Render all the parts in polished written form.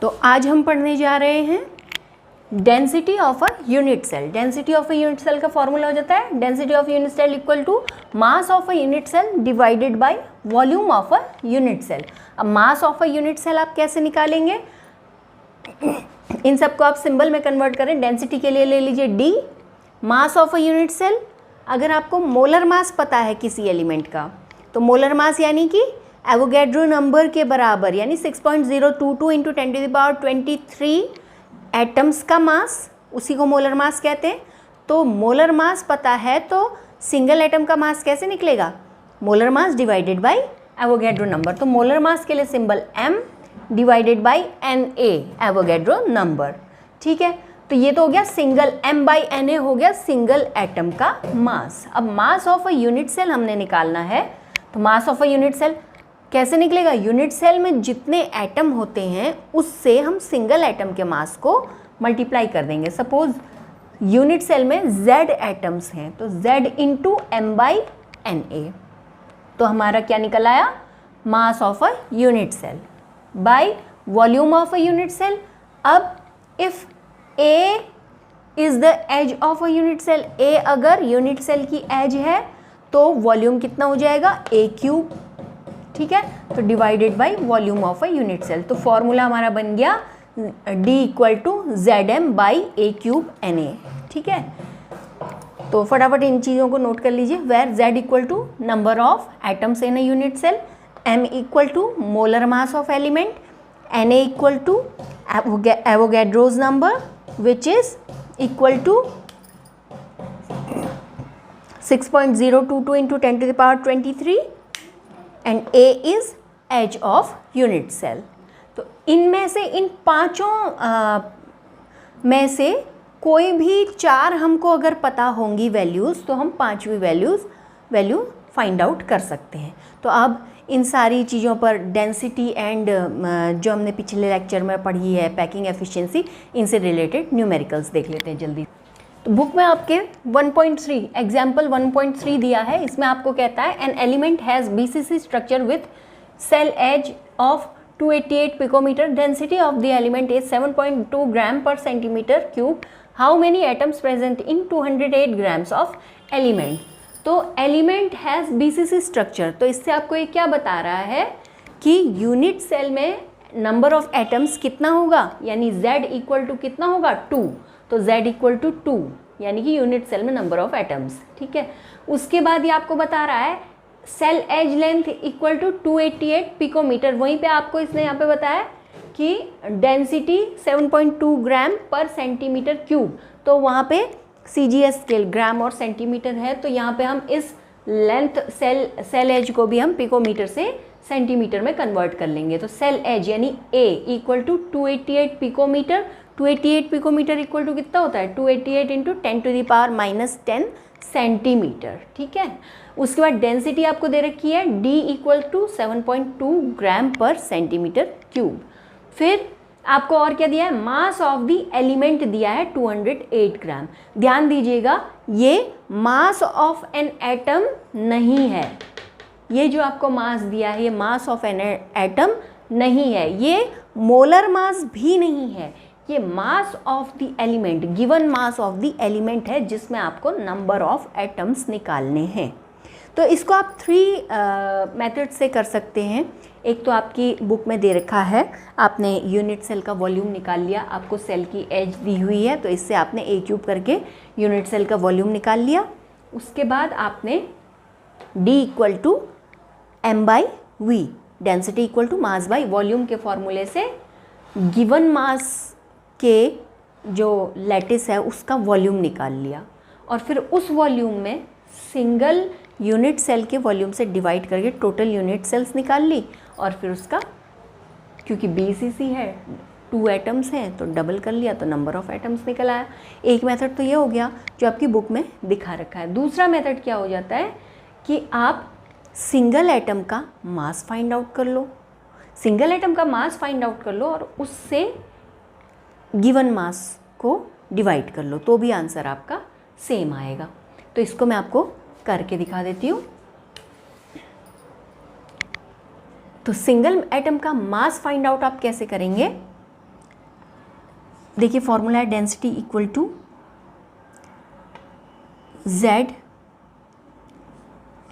तो आज हम पढ़ने जा रहे हैं density of a unit cell. Density of a unit cell का फॉर्मूला हो जाता है density of unit cell equal to mass of a unit cell divided by volume of a unit cell. अब mass of a unit cell आप कैसे निकालेंगे, इन सबको आप सिंबल में कन्वर्ट करें। डेंसिटी के लिए ले लीजिए D, mass of a unit cell. अगर आपको मोलर मास पता है किसी एलिमेंट का, तो मोलर मास यानी कि एवोगैड्रो नंबर के बराबर, यानी 6.022 इंटू 10⁻23 एटम्स का मास, उसी को मोलर मास कहते हैं। तो मोलर मास पता है तो सिंगल एटम का मास कैसे निकलेगा, molar mass divided by Avogadro number. तो मोलर मास के लिए symbol M divided by Na Avogadro number. ठीक है, तो ये तो हो गया सिंगल, M/Na हो गया सिंगल एटम का मास। अब mass of a unit cell हमने निकालना है, तो mass of a unit cell कैसे निकलेगा, यूनिट सेल में जितने एटम होते हैं उससे हम सिंगल एटम के मास को मल्टीप्लाई कर देंगे। सपोज यूनिट सेल में Z एटम्स हैं तो Z इंटू M/Na, तो हमारा क्या निकल आया, mass of a unit cell by volume of a unit cell. अब if A is the edge of a unit cell, A अगर यूनिट सेल की एज है तो वॉल्यूम कितना हो जाएगा, A³। ठीक है, तो divided by volume of a unit cell. तो फॉर्मूला हमारा बन गया D equal to ZM/A³ Na। ठीक है, तो फटाफट इन चीज़ों को नोट कर लीजिए। Where Z equal to number of atoms in a unit cell, M equal to molar mass of element, Na equal to Avogadro's number which is equal to 6.022 into 10⁻23 and A is edge of unit cell. तो इनमें से इन पांचों में से कोई भी चार हमको अगर पता होंगी वैल्यूज़, तो हम पांचवी वैल्यू फाइंड आउट कर सकते हैं। तो अब इन सारी चीज़ों पर डेंसिटी एंड जो हमने पिछले लेक्चर में पढ़ी है पैकिंग एफिशिएंसी, इनसे रिलेटेड न्यूमेरिकल्स देख लेते हैं जल्दी। तो बुक में आपके 1.3 एग्जाम्पल 1.3 दिया है। इसमें आपको कहता है an element has BCC structure with cell edge of 288 picometre, density of the element is 7.2 gram per centimetre cube, how many atoms present in 208 grams of element. तो एलिमेंट हैज़ BCC स्ट्रक्चर, तो इससे आपको ये क्या बता रहा है कि यूनिट सेल में नंबर ऑफ एटम्स कितना होगा, यानी Z इक्वल टू कितना होगा, 2। तो Z इक्वल टू 2 यानी कि यूनिट सेल में नंबर ऑफ एटम्स। ठीक है, उसके बाद ये आपको बता रहा है cell edge length equal to 288 picometre. वहीं पे आपको इसने यहाँ पे बताया कि density 7.2 gram per centimetre cube. तो वहाँ पे CGS स्केल ग्राम और सेंटीमीटर है, तो यहाँ पे हम इस लेंथ सेल एज को भी हम पिकोमीटर से सेंटीमीटर में कन्वर्ट कर लेंगे। तो सेल एज यानी A equal to 288 picometre. 288 picometre equal to कितना होता है, 288 इंटू 10⁻⁻10 सेंटीमीटर। ठीक है, उसके बाद डेंसिटी आपको दे रखी है D equal to 7.2 gram per centimetre cube. फिर आपको और क्या दिया है, मास ऑफ द एलिमेंट दिया है 208 ग्राम। ध्यान दीजिएगा, ये मास ऑफ एन एटम नहीं है, ये जो आपको मास दिया है ये मास ऑफ एन एटम नहीं है, ये मोलर मास भी नहीं है, ये mass of the element, given mass of the element है जिसमें आपको नंबर ऑफ एटम्स निकालने हैं। तो इसको आप 3 मेथड से कर सकते हैं। एक तो आपकी बुक में दे रखा है, आपने यूनिट सेल का वॉल्यूम निकाल लिया, आपको सेल की एज दी हुई है तो इससे आपने A³ करके यूनिट सेल का वॉल्यूम निकाल लिया। उसके बाद आपने D equal to M/V, density equal to mass by volume के फॉर्मूले से गिवन मास के जो लैटिस है उसका वॉल्यूम निकाल लिया, और फिर उस वॉल्यूम में सिंगल यूनिट सेल के वॉल्यूम से डिवाइड करके टोटल यूनिट सेल्स निकाल ली, और फिर उसका क्योंकि BCC है 2 एटम्स हैं तो डबल कर लिया, तो नंबर ऑफ एटम्स निकल आया। एक मेथड तो ये हो गया जो आपकी बुक में दिखा रखा है। दूसरा मेथड क्या हो जाता है कि आप सिंगल एटम का मास फाइंड आउट कर लो, सिंगल एटम का मास फाइंड आउट कर लो और उससे गिवन मास को डिवाइड कर लो, तो भी आंसर आपका सेम आएगा। तो इसको मैं आपको करके दिखा देती हूँ। तो सिंगल एटम का मास फाइंड आउट आप कैसे करेंगे, देखिए फॉर्मूला है density equal to Z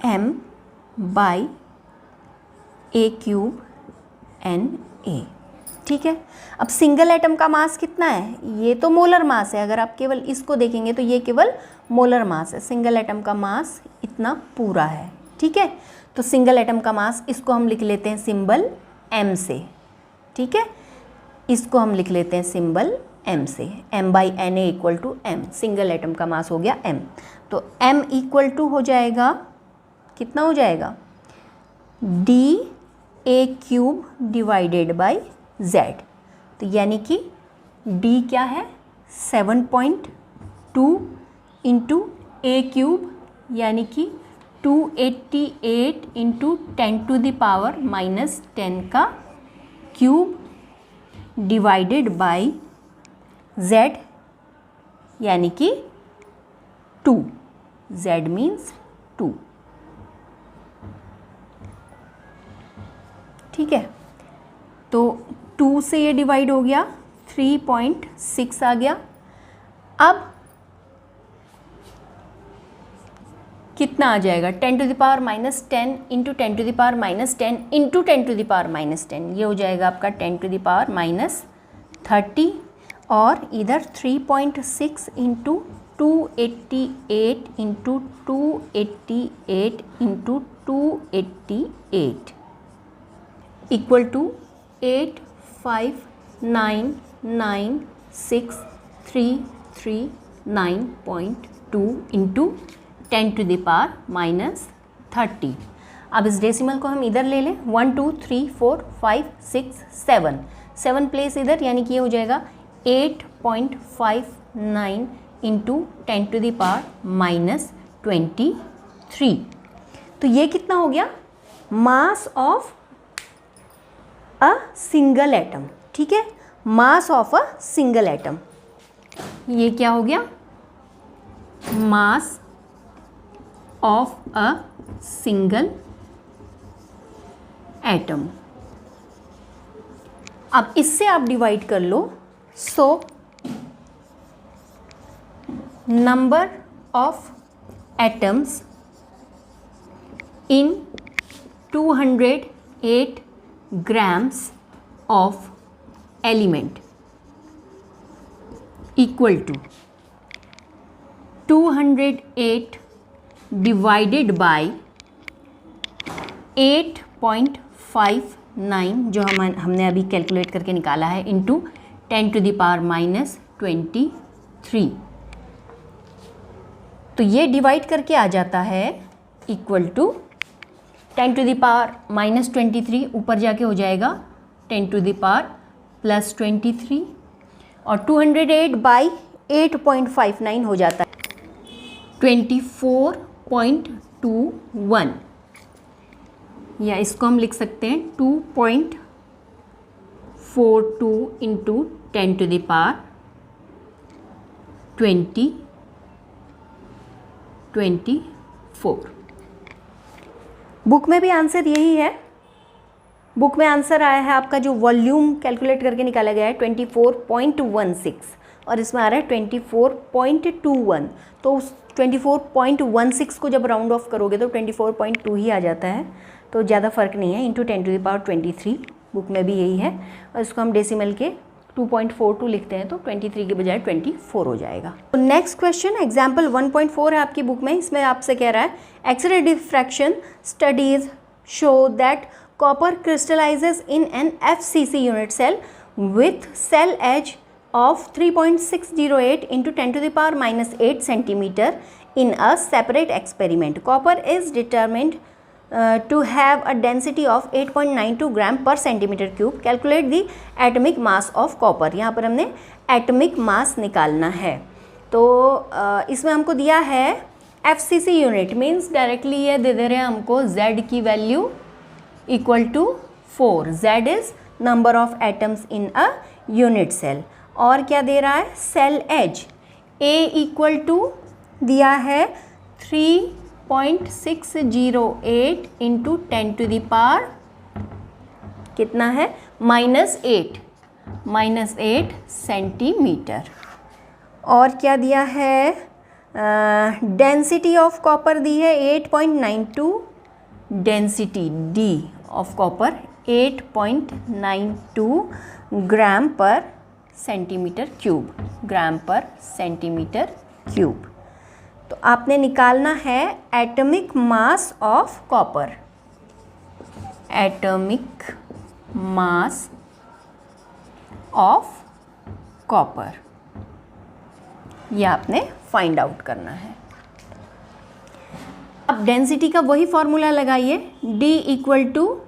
m by A cube Na। ठीक है, अब सिंगल एटम का मास कितना है, ये तो मोलर मास है, अगर आप केवल इसको देखेंगे तो ये केवल मोलर मास है, सिंगल एटम का मास इतना पूरा है। ठीक है, तो सिंगल एटम का मास, इसको हम लिख लेते हैं सिंबल m से। ठीक है, इसको हम लिख लेते हैं सिंबल m से, m by Na equal to m, single atom का मास हो गया m। तो m इक्वल टू हो जाएगा, कितना हो जाएगा, dA cube divided by Z। तो यानी कि d क्या है, 7.2 इंटू A क्यूब, यानी कि 288 इंटू 10⁻⁻10 का क्यूब डिवाइडेड बाई Z, यानी कि 2, Z मीन्स 2। ठीक है, तो 2 से ये डिवाइड हो गया, 3.6 आ गया। अब कितना आ जाएगा, 10⁻⁻10 इंटू 10⁻⁻10 इंटू 10⁻⁻10, ये हो जाएगा आपका 10⁻30, और इधर 3.6 into 288 into 288 into 288 equal to 85996339.2 into 10⁻30। अब इस डेसिमल को हम इधर ले लें, 1 2 3 4 5 6 7, 7 प्लेस इधर, यानी कि ये हो जाएगा 8.59 इंटू 10⁻23। तो ये कितना हो गया, mass of a single atom. ठीक है, mass of a single atom, ये क्या हो गया, mass of a single atom. अब इससे आप डिवाइड कर लो, so number of atoms in 208 grams of element equal to 208 divided by 8.59 जो हमने अभी कैलकुलेट करके निकाला है, इंटू 10⁻⁻23। तो ये डिवाइड करके आ जाता है इक्वल टू 10⁻⁻23, ऊपर जाके हो जाएगा 10⁻+23, और 208 बाई 8.59 हो जाता है 24.21, या इसको हम लिख सकते हैं 2.42 इंटू 10⁻24। बुक में भी आंसर यही है, बुक में आंसर आया है आपका, जो वॉल्यूम कैलकुलेट करके निकाला गया है 24.16, और इसमें आ रहा है 24.21। तो उस 24.16 को जब राउंड ऑफ करोगे तो 24.2 ही आ जाता है, तो ज़्यादा फ़र्क नहीं है, इंटू 10⁻23। बुक में भी यही है, और इसको हम डेसिमल के 2.42 लिखते हैं तो 23 के बजाय 24 हो जाएगा। तो नेक्स्ट क्वेश्चन एग्जाम्पल 1.4 है आपकी बुक में, इसमें आपसे कह रहा है X ray diffraction studies show that copper crystallises in an FCC unit cell with cell edge of 3.608 into 10⁻⁻8 centimeter in a separate experiment. Copper is determined to have a density of 8.92 gram per centimeter cube. Calculate the atomic mass of copper. यहाँ पर हमने atomic mass निकालना है, तो इसमें हमको दिया है FCC यूनिट, मीन्स डायरेक्टली ये दे दे रहे हैं हमको Z की value equal to 4, Z is number of atoms in a unit cell, और क्या दे रहा है, cell edge A equal to दिया है 3.608 इंटू 10⁻, कितना है, -8, -8 सेंटीमीटर। और क्या दिया है, डेंसिटी ऑफ कॉपर दी है 8.92, density D of copper 8.92 gram per centimetre cube, gram per centimetre cube. तो आपने निकालना है atomic mass of copper, atomic mass of copper, ये आपने फाइंड आउट करना है। अब डेंसिटी का वही फॉर्मूला लगाइए, D इक्वल टू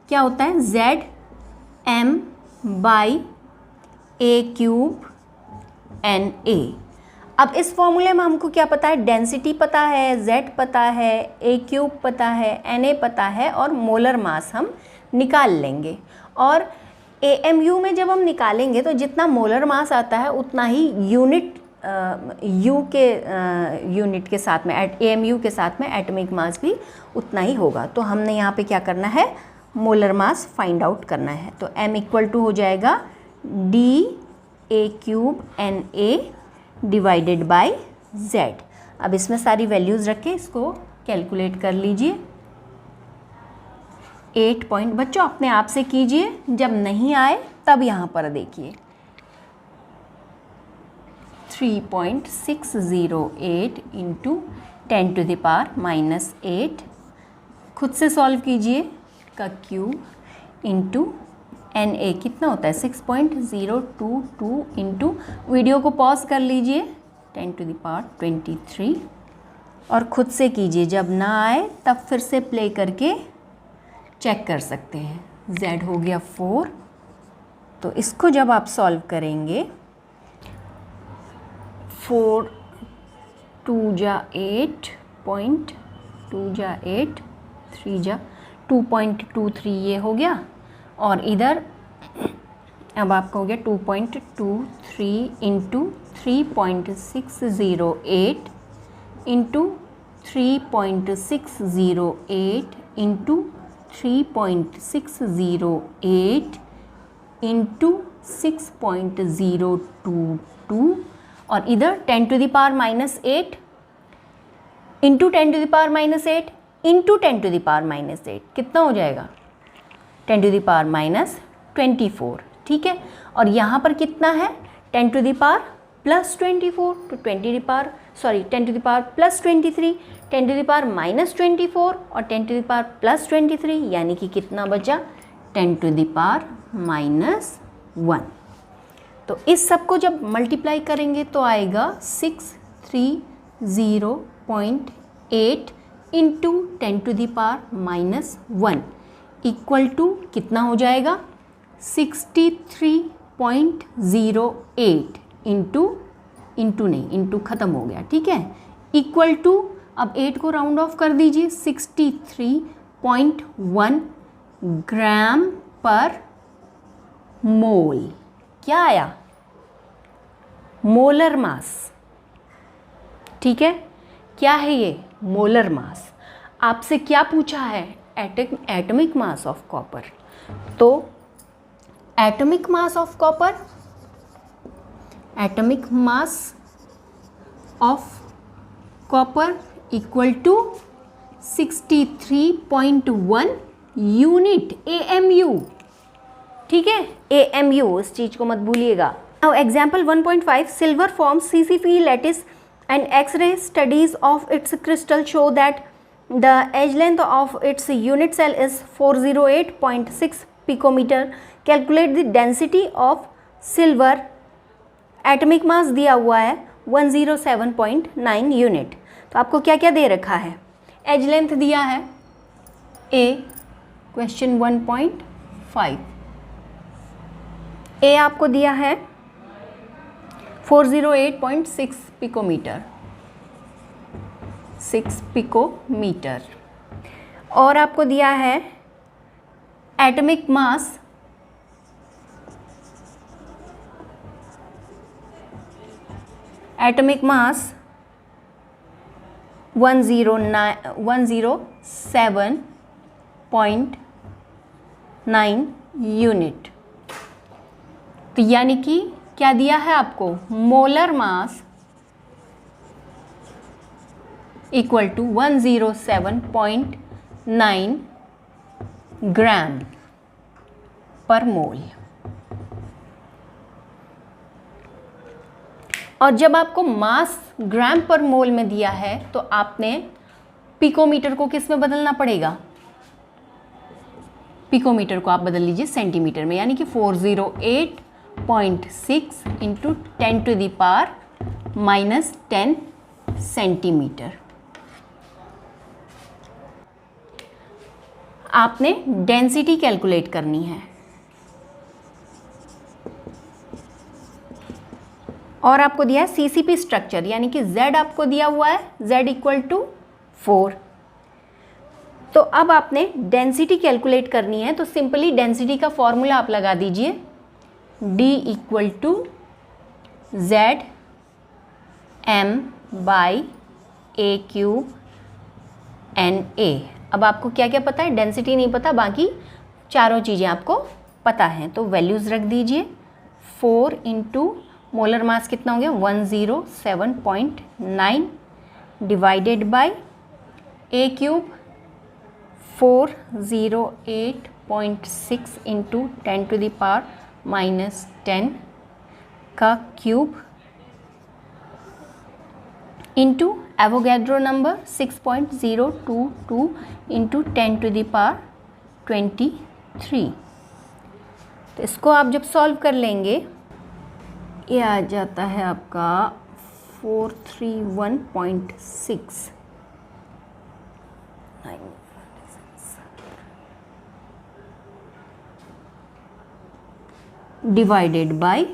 क्या होता है, ZM/A³ अब इस फॉर्मूले में हमको क्या पता है, डेंसिटी पता है, Z पता है, A³ पता है, Na पता है और मोलर मास हम निकाल लेंगे। और AMU में जब हम निकालेंगे तो जितना मोलर मास आता है उतना ही यूनिट यूनिट के साथ में AMU के साथ में एटॉमिक मास भी उतना ही होगा। तो हमने यहाँ पे क्या करना है, मोलर मास फाइंड आउट करना है। तो M इक्वल टू हो जाएगा DA³ Na divided by Z। अब इसमें सारी वैल्यूज़ रख के इसको कैलकुलेट कर लीजिए। 8 पॉइंट, बच्चों अपने आप से कीजिए, जब नहीं आए तब यहाँ पर देखिए। 3.608 इंटू 10⁻⁻8 खुद से सॉल्व कीजिए का क्यूब इंटू Na कितना होता है 6.022 इंटू, वीडियो को पॉज कर लीजिए, 10⁻23 और खुद से कीजिए, जब ना आए तब फिर से प्ले करके चेक कर सकते हैं। Z हो गया 4, तो इसको जब आप सॉल्व करेंगे 4 2 जा 8 पॉइंट 2 जा 8 3 जा 2.23 ये हो गया, और इधर अब आपका हो गया 2.23 इंटू 3.608 इंटू 3.608 इंटू 3.608 इंटू 6.022 और इधर 10⁻⁻8 इंटू 10⁻⁸ इंटू 10⁻⁸ कितना हो जाएगा 10⁻24, ठीक है। और यहाँ पर कितना है 10⁻+24 तो 10⁻+23 10⁻⁻24 और 10⁻+23 यानी कि कितना बचा 10⁻⁻1। तो इस सब को जब मल्टीप्लाई करेंगे तो आएगा 630.8 इंटू 10⁻⁻1 इक्वल टू कितना हो जाएगा 63.08 इंटू नहीं, इंटू ख़त्म हो गया, ठीक है, इक्वल टू, अब 8 को राउंड ऑफ कर दीजिए, 63.1 ग्राम पर मोल। क्या आया मोलर मास, ठीक है। क्या है ये मोलर मास। आपसे क्या पूछा है एटॉमिक मास ऑफ कॉपर, तो atomic mass of copper, atomic mass of copper equal to 63.1 unit AMU, ठीक है, AMU, इस चीज़ को मत भूलिएगा। Now example 1.5 silver forms CCP lattice and X-ray studies of its crystal show that the edge length of its unit cell is 408.6 picometer. Calculate the density of silver. Atomic mass दिया हुआ है 107.9 unit. तो आपको क्या क्या दे रखा है, edge length दिया है A, क्वेश्चन 1.5, A आपको दिया है 408.6 पिकोमीटर, 6 पिकोमीटर, और आपको दिया है एटॉमिक मास 107.9 यूनिट। तो यानी कि क्या दिया है आपको, मोलर मास इक्वल टू 107.9 ग्राम पर मोल। और जब आपको मास ग्राम पर मोल में दिया है तो आपने पिकोमीटर को किस में बदलना पड़ेगा, पिकोमीटर को आप बदल लीजिए सेंटीमीटर में, यानी कि 408.6 इंटू 10⁻⁻10 सेंटीमीटर। आपने डेंसिटी कैलकुलेट करनी है और आपको दिया है सीसीपी स्ट्रक्चर, यानी कि Z आपको दिया हुआ है, Z इक्वल टू 4। तो अब आपने डेंसिटी कैलकुलेट करनी है, तो सिंपली डेंसिटी का फॉर्मूला आप लगा दीजिए, D equal to Z M by A cube NA। अब आपको क्या क्या पता है, डेंसिटी नहीं पता, बाकी चारों चीज़ें आपको पता हैं, तो वैल्यूज़ रख दीजिए। 4 इंटू मोलर मास कितना हो गया, 107.9 divided by A cube 408.6 into 10⁻⁻10 का cube into Avogadro number 6.022 into 10⁻23। तो इसको आप जब सॉल्व कर लेंगे, ये आ जाता है आपका 431.6 divided by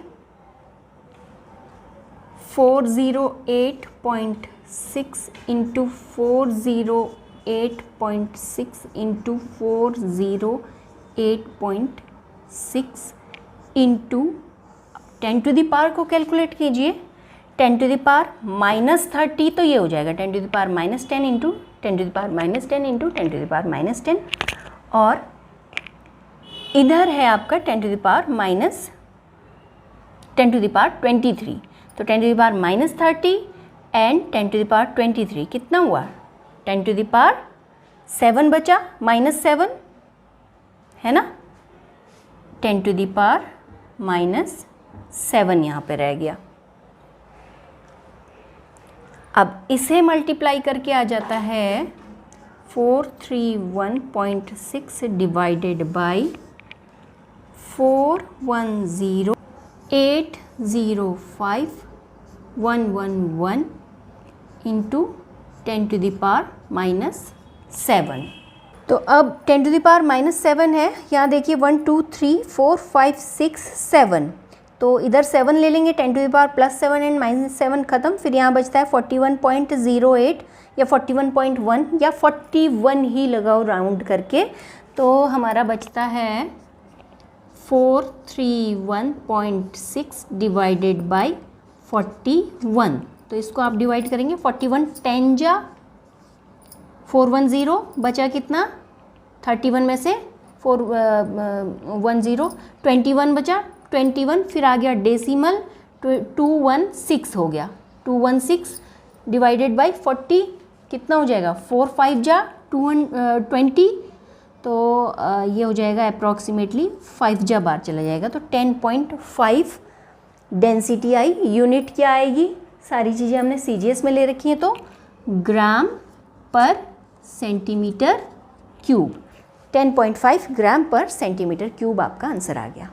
408.6 into 408.6 into 408.6 into 10⁻⁻ को कैलकुलेट कीजिए, 10⁻⁻30 तो ये हो जाएगा 10⁻⁻10 इंटू 10⁻⁻10 इंटू 10⁻⁻10, और इधर है आपका 10⁻⁻23, तो 10⁻⁻30 एंड 10⁻23 कितना हुआ, 10⁻7 बचा, -7 है ना, 10⁻⁻7 यहाँ पे रह गया। अब इसे मल्टीप्लाई करके आ जाता है 431.6 डिवाइडेड बाई 410,805,111 इंटू 10⁻⁻7। तो अब 10⁻⁻7 है, यहाँ देखिए 1 2 3 4 5 6 7, तो इधर 7 ले लेंगे, 10⁻+7 एंड -7 खत्म, फिर यहाँ बचता है 41.08 या 41.1 या 41 ही लगाओ राउंड करके, तो हमारा बचता है 431.6 डिवाइडेड बाई 41। तो इसको आप डिवाइड करेंगे, 41 10 जा 410, बचा कितना 31 में से 410 21 बचा, 21 फिर आ गया डेसिमल 216 हो गया, 216 डिवाइडेड बाई 40 कितना हो जाएगा, 4 5 जा 20, तो ये हो जाएगा अप्रॉक्सीमेटली 5 जा बार चला जाएगा, तो 10.5 डेंसिटी आई। यूनिट क्या आएगी, सारी चीज़ें हमने CGS में ले रखी हैं, तो ग्राम पर सेंटीमीटर क्यूब, 10.5 ग्राम पर सेंटीमीटर क्यूब आपका आंसर आ गया।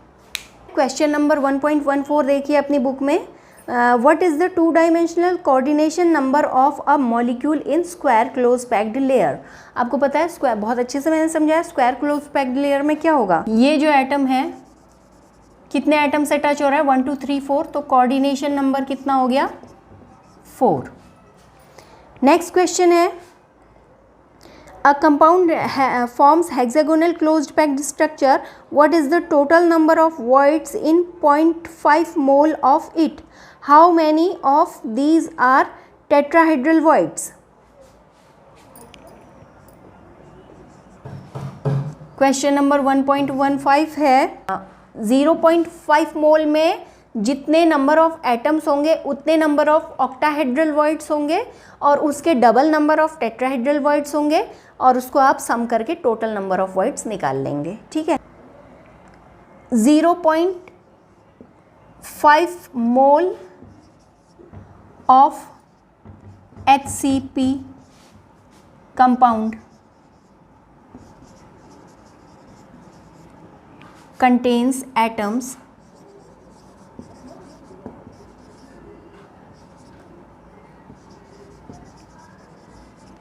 क्वेश्चन नंबर 1.14 देखिए अपनी बुक में, what is the 2 dimensional coordination number of a molecule in square close packed layer. आपको पता है स्क्वायर, बहुत अच्छे से मैंने समझाया, स्क्वायर क्लोज पैक्ड लेयर में क्या होगा, ये जो एटम है कितने एटम से टच हो रहा है, 1 2 3 4, तो कोऑर्डिनेशन नंबर कितना हो गया 4। नेक्स्ट क्वेश्चन है, a compound forms hexagonal closed packed structure, what is the total number of voids in 0.5 mole of it, how many of these are tetrahedral voids। Question number 1.15 है, 0.5 मोल में जितने number of atoms होंगे उतने number of octahedral voids होंगे और उसके double number of tetrahedral voids होंगे और उसको आप सम करके टोटल नंबर ऑफ वॉइड्स निकाल लेंगे, ठीक है। 0.5 mole of HCP compound contains atoms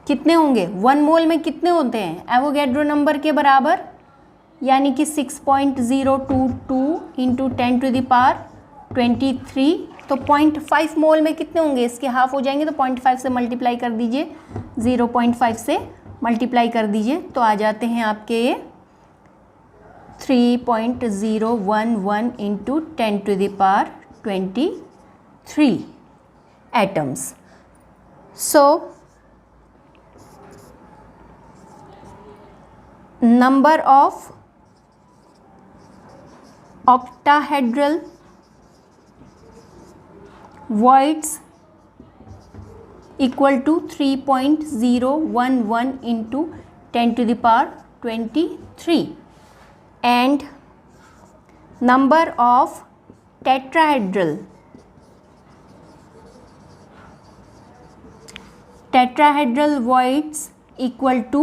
कितने होंगे, 1 मोल में कितने होते हैं, एवोगैड्रो नंबर के बराबर, यानी कि 6.022 इंटू 10⁻23। तो 0.5 मोल में कितने होंगे, इसके हाफ हो जाएंगे, तो 0.5 से मल्टीप्लाई कर दीजिए, 0.5 से मल्टीप्लाई कर दीजिए, तो आ जाते हैं आपके ये 3.011 into 10⁻23 atoms. So number of octahedral voids equal to 3.011 into 10⁻23 and number of tetrahedral voids equal to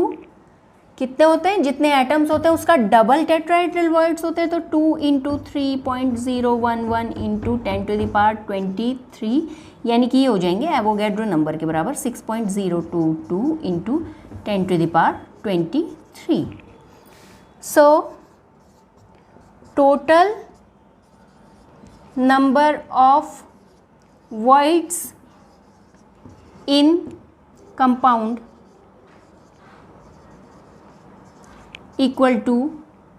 कितने होते हैं, जितने एटम्स होते हैं उसका डबल टेट्राहेड्रल वॉइड्स होते हैं, तो 2 इंटू 3.011 इंटू 10⁻23 यानी कि ये हो जाएंगे एवोगैड्रो नंबर के बराबर 6.022 into 10⁻23। So total number of voids in compound equal to,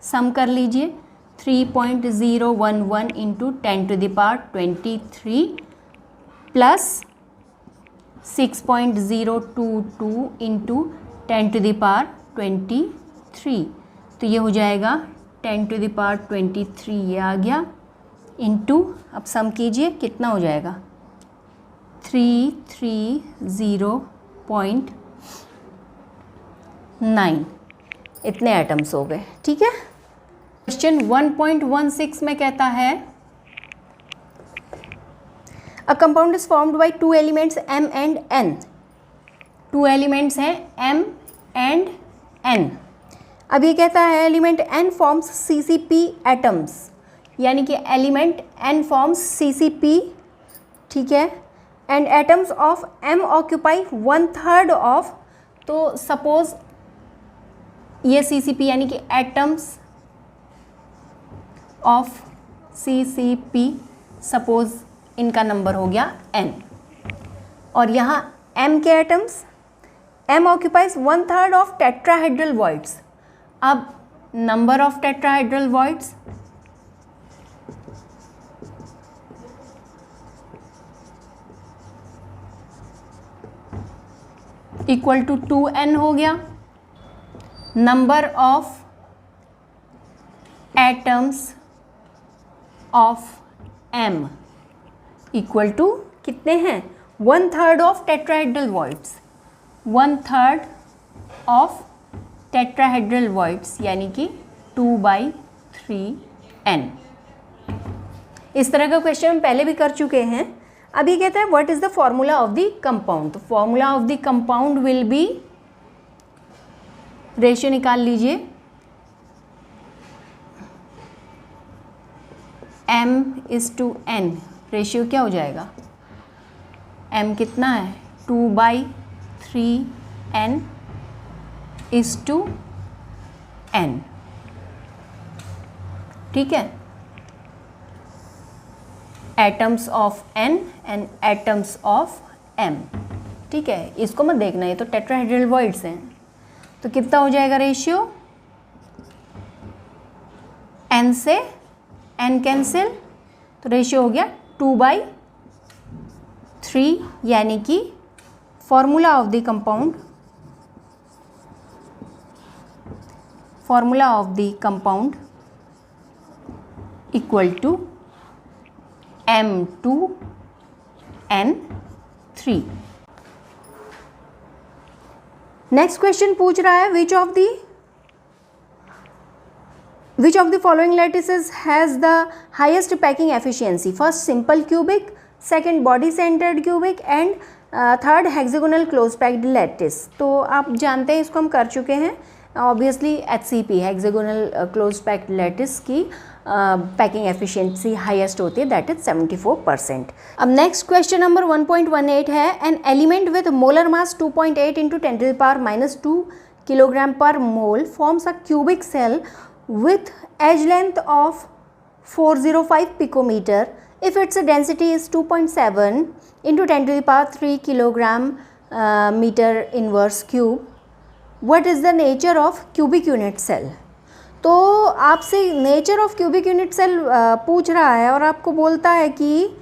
sum कर लीजिए, 3.011 इंटू 10⁻23 प्लस 6.022 इंटू 10⁻23, तो ये हो जाएगा 10⁻23, ये आ गया, इंटू, अब सम कीजिए कितना हो जाएगा, 330.9 इतने एटम्स हो गए, ठीक है। क्वेश्चन 1.16 में कहता है a compound is formed by 2 elements M and N। 2 elements हैं M एंड N। अब ये कहता है element N forms CCP atoms, यानी कि एलिमेंट N फॉर्म्स CCP, ठीक है, and atoms of M occupy 1/3 of, तो सपोज ये CCP यानी कि एटम्स ऑफ CCP, सपोज इनका नंबर हो गया N, और यहाँ M के atoms, M occupies 1/3 of tetrahedral voids. अब number of tetrahedral voids equal to 2N हो गया, number of atoms of M equal to कितने हैं, 1/3 of tetrahedral voids, 1/3 of tetrahedral voids यानी कि 2/3N। इस तरह का क्वेश्चन हम पहले भी कर चुके हैं। अभी कहता है what is the formula of the compound, तो formula of the compound will be, ratio निकाल लीजिए, M/N, रेशियो क्या हो जाएगा, M कितना है, 2/3N/N, ठीक है, atoms of N and atoms of M, ठीक है। इसको मत देखना, ये तो टेट्राहेड्रल वॉइड्स हैं, तो कितना हो जाएगा रेशियो, N से N कैंसिल, तो रेशियो हो गया 2/3, यानी कि formula of the compound equal to M2N3। Next question पूछ रहा है which of the following lattices has the highest packing efficiency. First simple cubic, second body centred cubic and third hexagonal close packed lattice. तो आप जानते हैं, इसको हम कर चुके हैं obviously. HCP hexagonal close packed lattice की पैकिंग एफिशिएंसी हाईएस्ट होती है, दैट इज 74%। अब नेक्स्ट क्वेश्चन नंबर 1.18 है, an element with molar mass 2.8 into 10⁻² kilogram per mole forms a cubic cell with edge length of 405 picometer if its density is 2.7 into 10⁻³ kilogram meter inverse cube. What is the nature of cubic unit cell? तो आपसे nature of cubic unit cell पूछ रहा है और आपको बोलता है कि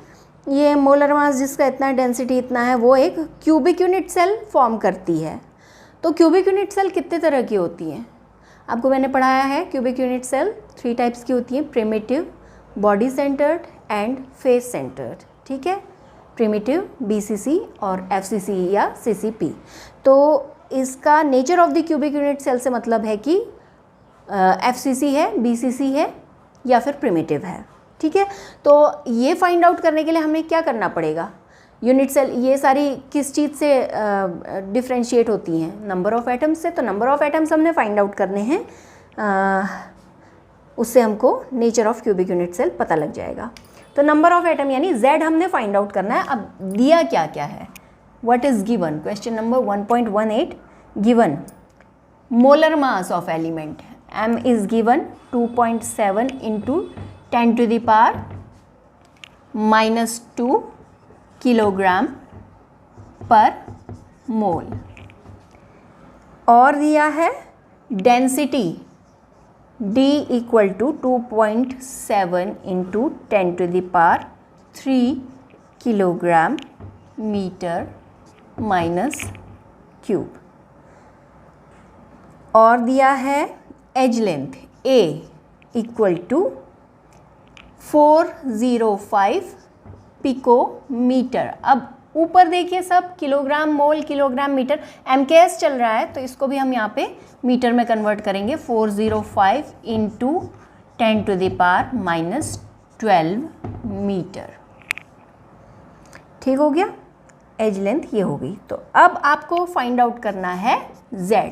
ये मोलर मास जिसका इतना डेंसिटी इतना है वो एक क्यूबिक यूनिट सेल फॉर्म करती है। तो क्यूबिक यूनिट सेल कितने तरह की होती हैं? आपको मैंने पढ़ाया है क्यूबिक यूनिट सेल 3 टाइप्स की होती हैं, primitive, body centred and face centred. ठीक है, प्रिमिटिव, BCC और FCC या CCP। तो इसका nature of the cubic unit cell से मतलब है कि FCC है, BCC है या फिर प्रिमिटिव है। ठीक है, तो ये फाइंड आउट करने के लिए हमें क्या करना पड़ेगा? यूनिट सेल ये सारी किस चीज़ से डिफ्रेंशिएट होती हैं? नंबर ऑफ़ एटम्स से। तो नंबर ऑफ़ एटम्स हमने फाइंड आउट करने हैं, उससे हमको नेचर ऑफ क्यूबिक यूनिट सेल पता लग जाएगा। तो नंबर ऑफ़ एटम यानी Z हमने फाइंड आउट करना है। अब दिया क्या क्या है, what is given? Question number 1.18 given molar mass of element M is given 2.7 इंटू 10⁻² किलोग्राम पर मोल, और दिया है density D equal to 2.7 into 10⁻³ kilogram metre minus cube, और दिया है edge length A equal to 405 picometre. अब ऊपर देखिए सब kilogram, mole, kilogram, metre, MKS चल रहा है तो इसको भी हम यहाँ पे मीटर में कन्वर्ट करेंगे। 405 इंटू 10⁻⁻12 मीटर। ठीक हो गया, एज लेंथ ये हो गई। तो अब आपको फाइंड आउट करना है Z।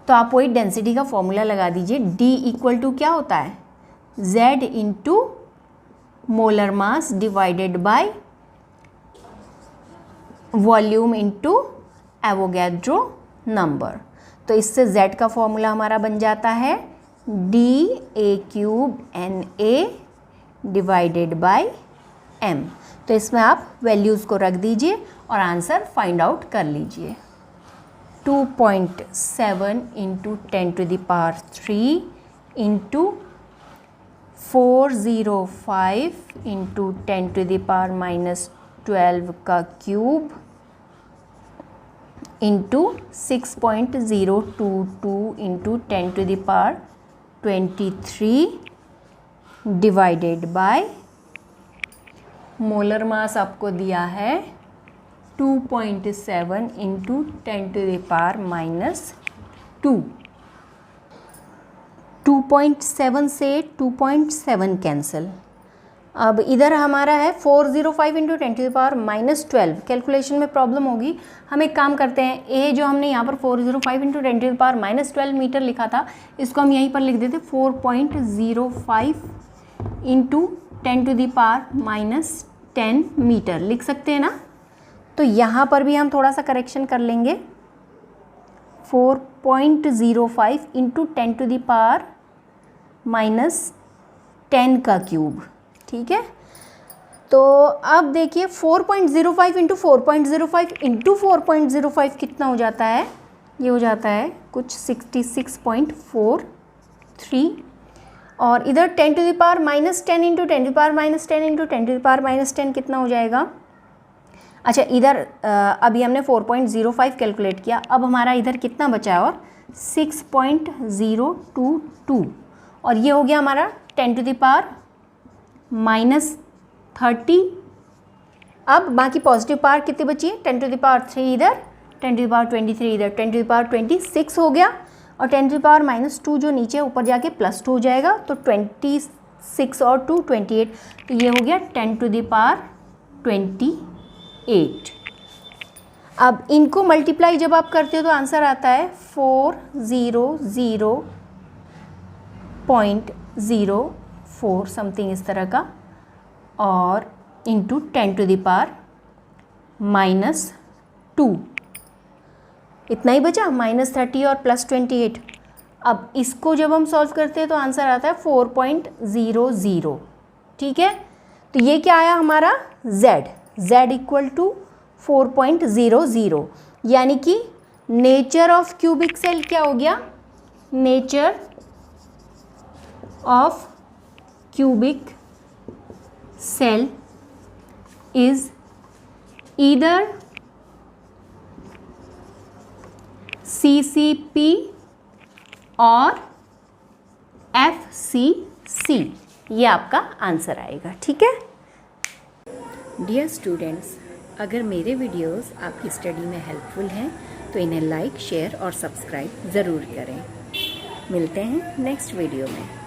तो आप वही डेंसिटी का फॉर्मूला लगा दीजिए। D इक्वल टू क्या होता है? Z into molar mass divided by volume into Avogadro number. तो इससे Z का फॉर्मूला हमारा बन जाता है DA³ डिवाइडेड बाय M। तो इसमें आप वैल्यूज़ को रख दीजिए और आंसर फाइंड आउट कर लीजिए। 2.7 इंटू 10⁻³ इंटू 405 इंटू 10⁻⁻12 का cube into 6.022 into 10⁻23 divided by molar mass आपको दिया है 2.7 इंटू 10⁻⁻2। 2.7 से 2.7 कैंसिल। अब इधर हमारा है 405 इंटू 10⁻⁻12। कैलकुलेशन में प्रॉब्लम होगी, हम एक काम करते हैं, ए जो हमने यहाँ पर 405 इंटू 10⁻⁻12 मीटर लिखा था इसको हम यहीं पर लिख देते 4.05 इंटू 10⁻⁻10 मीटर लिख सकते हैं ना। तो यहाँ पर भी हम थोड़ा सा करेक्शन कर लेंगे, 4.05 इंटू 10⁻⁻10 का क्यूब। ठीक है, तो अब देखिए 4.05 इंटू 4.05 इंटू 4.05 कितना हो जाता है? ये हो जाता है कुछ 66.43, और इधर 10⁻⁻10 इंटू 10⁻⁻10 इंटू 10⁻⁻10 कितना हो जाएगा? अच्छा, इधर अभी हमने 4.05 कैलकुलेट किया, अब हमारा इधर कितना बचा है? और 6.022, और ये हो गया हमारा 10 टू द पावर -30। अब बाकी पॉजिटिव पावर कितनी बची है, 10 टू द पावर 3 इधर, 10 टू द पावर 23 इधर, 10 टू द पावर 26 हो गया, और 10 टू द पावर -2 जो नीचे ऊपर जाके +2 हो जाएगा, तो 26 और 2 28, तो ये हो गया 10 टू द पावर 28। अब इनको मल्टीप्लाई जब आप करते हो तो आंसर आता है 400.04 समथिंग इस तरह का, और इंटू 10 टू द पावर -2, इतना ही बचा, -30 और +28। अब इसको जब हम सॉल्व करते हैं तो आंसर आता है 4.00। ठीक है, तो ये क्या आया हमारा z इक्वल टू 4.00, यानी कि नेचर ऑफ क्यूबिक सेल क्या हो गया, nature of cubic cell is either CCP और FCC, ये आपका आंसर आएगा। ठीक है डियर स्टूडेंट्स, अगर मेरे वीडियोस आपकी स्टडी में हेल्पफुल हैं तो इन्हें लाइक, शेयर और सब्सक्राइब ज़रूर करें। मिलते हैं नेक्स्ट वीडियो में।